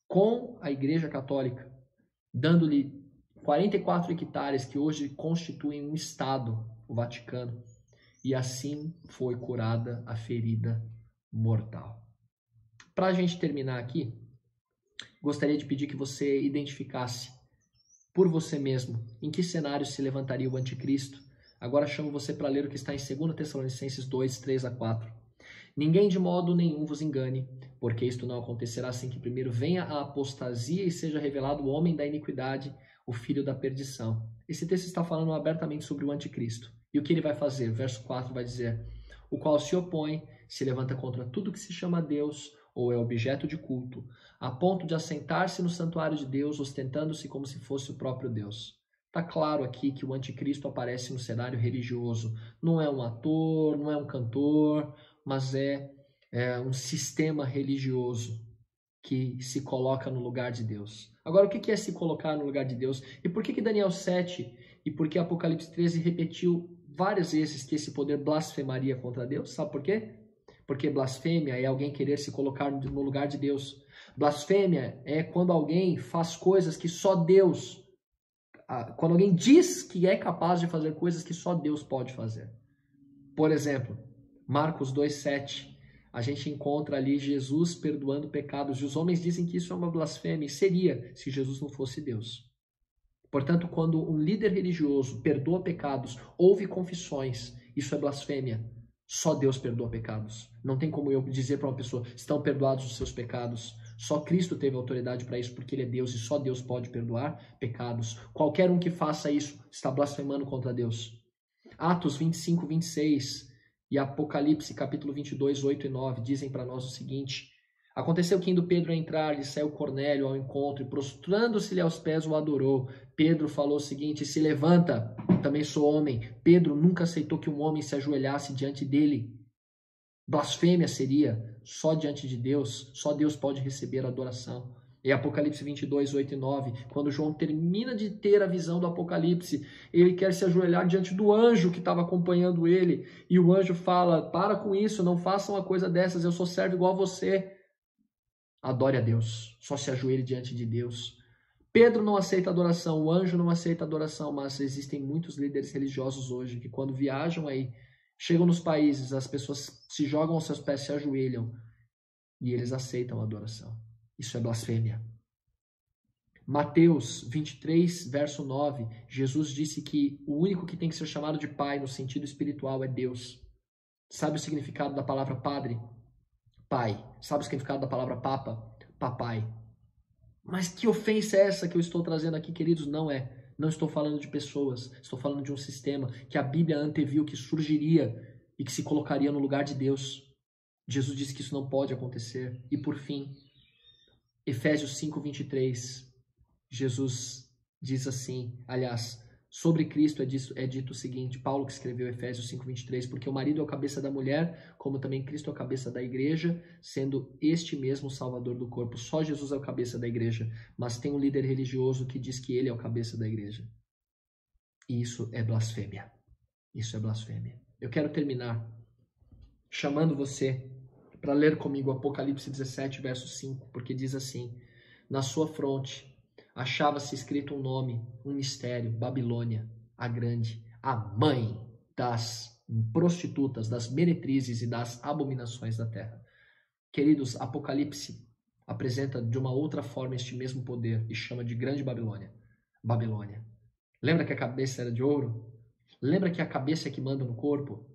com a Igreja Católica, dando-lhe 44 hectares que hoje constituem um Estado, o Vaticano. E assim foi curada a ferida mortal. Para a gente terminar aqui, gostaria de pedir que você identificasse por você mesmo em que cenário se levantaria o anticristo. Agora chamo você para ler o que está em 2 Tessalonicenses 2, 3 a 4. Ninguém de modo nenhum vos engane, porque isto não acontecerá sem que primeiro venha a apostasia e seja revelado o homem da iniquidade, o filho da perdição. Esse texto está falando abertamente sobre o anticristo. E o que ele vai fazer? Verso 4 vai dizer: o qual se opõe, se levanta contra tudo que se chama Deus ou é objeto de culto, a ponto de assentar-se no santuário de Deus, ostentando-se como se fosse o próprio Deus. Está claro aqui que o anticristo aparece no cenário religioso. Não é um ator, não é um cantor, mas é um sistema religioso que se coloca no lugar de Deus. Agora, o que é se colocar no lugar de Deus? E por que Daniel 7 e por que Apocalipse 13 repetiu várias vezes que esse poder blasfemaria contra Deus. Sabe por quê? Porque blasfêmia é alguém querer se colocar no lugar de Deus. Blasfêmia é quando alguém faz coisas que só Deus... Quando alguém diz que é capaz de fazer coisas que só Deus pode fazer. Por exemplo, Marcos 2,7. A gente encontra ali Jesus perdoando pecados. E os homens dizem que isso é uma blasfêmia. E seria se Jesus não fosse Deus. Portanto, quando um líder religioso perdoa pecados, ouve confissões, isso é blasfêmia. Só Deus perdoa pecados. Não tem como eu dizer para uma pessoa, estão perdoados os seus pecados. Só Cristo teve autoridade para isso, porque Ele é Deus e só Deus pode perdoar pecados. Qualquer um que faça isso está blasfemando contra Deus. Atos 25, 26 e Apocalipse, capítulo 22, 8 e 9, dizem para nós o seguinte: aconteceu que indo Pedro a entrar, lhe saiu Cornélio ao encontro e prostrando-se-lhe aos pés o adorou. Pedro falou o seguinte: se levanta, também sou homem. Pedro nunca aceitou que um homem se ajoelhasse diante dele. Blasfêmia seria só diante de Deus, só Deus pode receber a adoração. E Apocalipse 22, 8 e 9, quando João termina de ter a visão do Apocalipse, ele quer se ajoelhar diante do anjo que estava acompanhando ele, e o anjo fala: para com isso, não façam uma coisa dessas, eu sou servo igual a você. Adore a Deus, só se ajoelhe diante de Deus. Pedro não aceita adoração, o anjo não aceita adoração, mas existem muitos líderes religiosos hoje que quando viajam aí, chegam nos países, as pessoas se jogam aos seus pés, se ajoelham e eles aceitam a adoração. Isso é blasfêmia. Mateus 23, verso 9, Jesus disse que o único que tem que ser chamado de pai no sentido espiritual é Deus. Sabe o significado da palavra padre? Pai. Sabe o significado da palavra papa? Papai. Mas que ofensa é essa que eu estou trazendo aqui, queridos? Não é. Não estou falando de pessoas, estou falando de um sistema que a Bíblia anteviu que surgiria e que se colocaria no lugar de Deus. Jesus disse que isso não pode acontecer. E por fim, Efésios 5, 23, Jesus diz assim, aliás, sobre Cristo é dito o seguinte, Paulo que escreveu Efésios 5, 23, porque o marido é o cabeça da mulher, como também Cristo é o cabeça da igreja, sendo este mesmo o salvador do corpo. Só Jesus é o cabeça da igreja, mas tem um líder religioso que diz que ele é o cabeça da igreja. E isso é blasfêmia. Isso é blasfêmia. Eu quero terminar chamando você para ler comigo Apocalipse 17, verso 5, porque diz assim, na sua fronte achava-se escrito um nome, um mistério, Babilônia, a grande, a mãe das prostitutas, das meretrizes e das abominações da terra. Queridos, Apocalipse apresenta de uma outra forma este mesmo poder e chama de grande Babilônia. Babilônia. Lembra que a cabeça era de ouro? Lembra que a cabeça é que manda no corpo?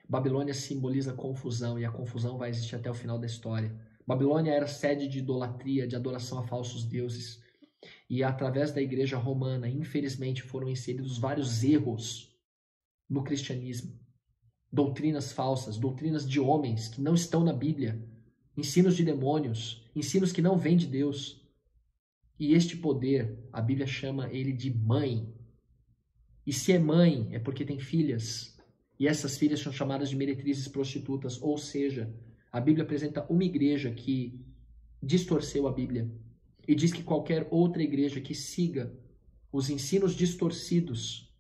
Babilônia simboliza confusão e a confusão vai existir até o final da história. Babilônia era sede de idolatria, de adoração a falsos deuses. E através da igreja romana, infelizmente, foram inseridos vários erros no cristianismo. Doutrinas falsas, doutrinas de homens que não estão na Bíblia, ensinos de demônios, ensinos que não vêm de Deus. E este poder, a Bíblia chama ele de mãe. E se é mãe, é porque tem filhas. E essas filhas são chamadas de meretrizes prostitutas. Ou seja, a Bíblia apresenta uma igreja que distorceu a Bíblia. E diz que qualquer outra igreja que siga os ensinos distorcidos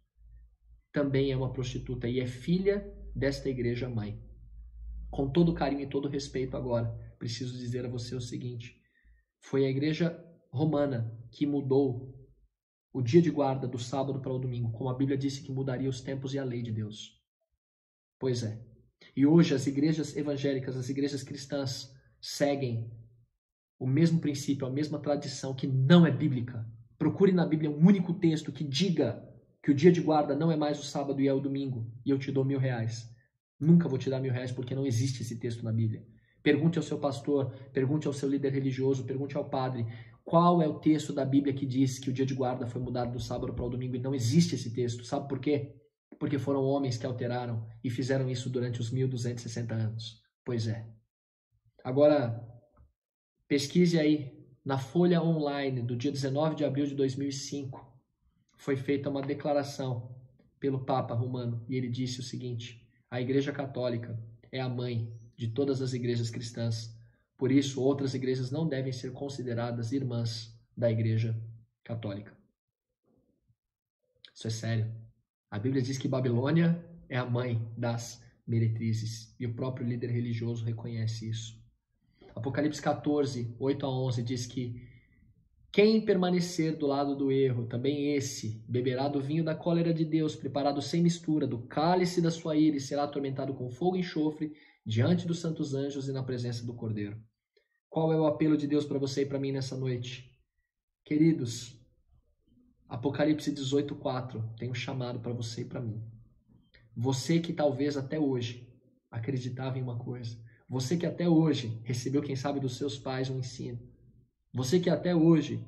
também é uma prostituta e é filha desta igreja mãe. Com todo carinho e todo respeito agora, preciso dizer a você o seguinte, foi a igreja romana que mudou o dia de guarda do sábado para o domingo, como a Bíblia disse que mudaria os tempos e a lei de Deus. Pois é. E hoje as igrejas evangélicas, as igrejas cristãs seguem o mesmo princípio, a mesma tradição que não é bíblica. Procure na Bíblia um único texto que diga que o dia de guarda não é mais o sábado e é o domingo, e eu te dou R$1.000. Nunca vou te dar R$1.000 porque não existe esse texto na Bíblia. Pergunte ao seu pastor, pergunte ao seu líder religioso, pergunte ao padre, qual é o texto da Bíblia que diz que o dia de guarda foi mudado do sábado para o domingo, e não existe esse texto. Sabe por quê? Porque foram homens que alteraram e fizeram isso durante os 1260 anos. Pois é. Agora, pesquise aí, na Folha Online, do dia 19 de abril de 2005, foi feita uma declaração pelo Papa Romano, e ele disse o seguinte, a Igreja Católica é a mãe de todas as igrejas cristãs, por isso outras igrejas não devem ser consideradas irmãs da Igreja Católica. Isso é sério. A Bíblia diz que Babilônia é a mãe das meretrizes. E o próprio líder religioso reconhece isso. Apocalipse 14, 8 a 11 diz que quem permanecer do lado do erro, também esse beberá do vinho da cólera de Deus, preparado sem mistura, do cálice da sua ira, e será atormentado com fogo e enxofre, diante dos santos anjos e na presença do Cordeiro. Qual é o apelo de Deus para você e para mim nessa noite? Queridos, Apocalipse 18, 4 tem um chamado para você e para mim. Você que talvez até hoje acreditava em uma coisa, você que até hoje recebeu, quem sabe, dos seus pais um ensino, você que até hoje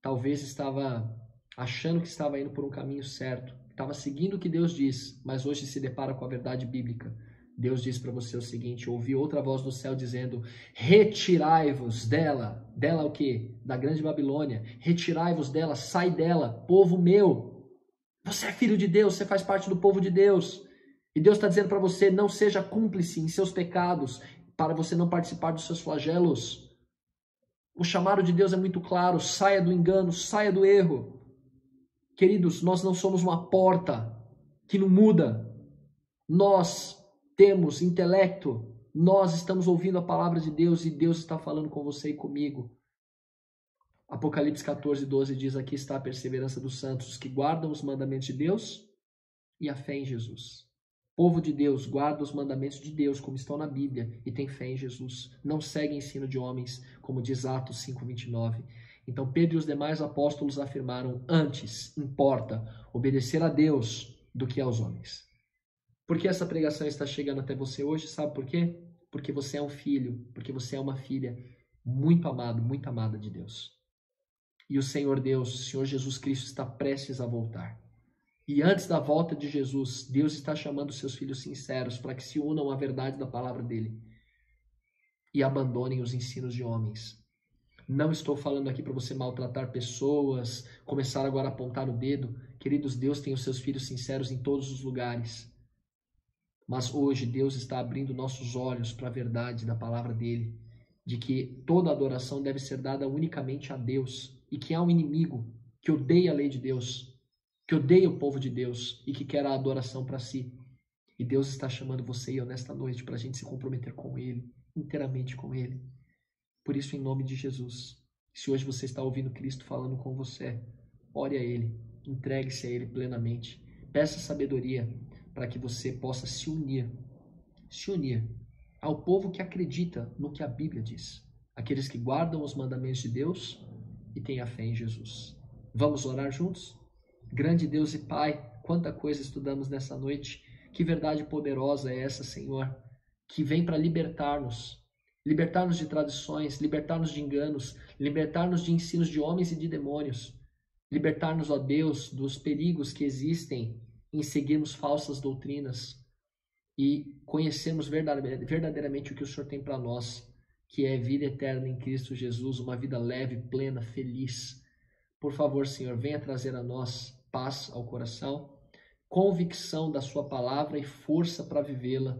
talvez estava achando que estava indo por um caminho certo, estava seguindo o que Deus diz, mas hoje se depara com a verdade bíblica. Deus diz para você o seguinte: ouvi outra voz do céu dizendo: retirai-vos dela. Dela o quê? Da grande Babilônia. Retirai-vos dela, sai dela, povo meu. Você é filho de Deus, você faz parte do povo de Deus. E Deus está dizendo para você: não seja cúmplice em seus pecados, para você não participar dos seus flagelos. O chamado de Deus é muito claro: saia do engano, saia do erro. Queridos, nós não somos uma porta que não muda. Nós temos intelecto, nós estamos ouvindo a palavra de Deus e Deus está falando com você e comigo. Apocalipse 14, 12 diz: aqui está a perseverança dos santos, os que guardam os mandamentos de Deus e a fé em Jesus. Povo de Deus guarda os mandamentos de Deus, como estão na Bíblia, e tem fé em Jesus. Não segue ensino de homens, como diz Atos 5:29. Então Pedro e os demais apóstolos afirmaram: antes importa obedecer a Deus do que aos homens. Por que essa pregação está chegando até você hoje? Sabe por quê? Porque você é um filho, porque você é uma filha muito amado, muito amada de Deus. E o Senhor Deus, o Senhor Jesus Cristo, está prestes a voltar. E antes da volta de Jesus, Deus está chamando seus filhos sinceros para que se unam à verdade da palavra dele e abandonem os ensinos de homens. Não estou falando aqui para você maltratar pessoas, começar agora a apontar o dedo. Queridos, Deus tem os seus filhos sinceros em todos os lugares. Mas hoje Deus está abrindo nossos olhos para a verdade da palavra dele, de que toda adoração deve ser dada unicamente a Deus e que há um inimigo que odeia a lei de Deus, que odeia o povo de Deus e que quer a adoração para si. E Deus está chamando você e eu nesta noite para a gente se comprometer com Ele, inteiramente com Ele. Por isso, em nome de Jesus, se hoje você está ouvindo Cristo falando com você, ore a Ele, entregue-se a Ele plenamente, peça sabedoria para que você possa se unir ao povo que acredita no que a Bíblia diz, aqueles que guardam os mandamentos de Deus e têm a fé em Jesus. Vamos orar juntos? Grande Deus e Pai, quanta coisa estudamos nessa noite. Que verdade poderosa é essa, Senhor, que vem para libertar-nos de tradições, libertar-nos de enganos, libertar-nos de ensinos de homens e de demônios, libertar-nos, ó Deus, dos perigos que existem em seguirmos falsas doutrinas e conhecermos verdadeiramente o que o Senhor tem para nós, que é vida eterna em Cristo Jesus, uma vida leve, plena, feliz. Por favor, Senhor, venha trazer a nós paz ao coração, convicção da sua palavra e força para vivê-la.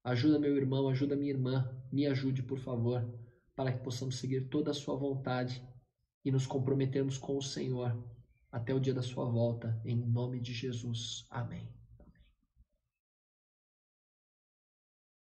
Ajuda meu irmão, ajuda minha irmã, me ajude, por favor, para que possamos seguir toda a sua vontade e nos comprometermos com o Senhor até o dia da sua volta, em nome de Jesus. Amém.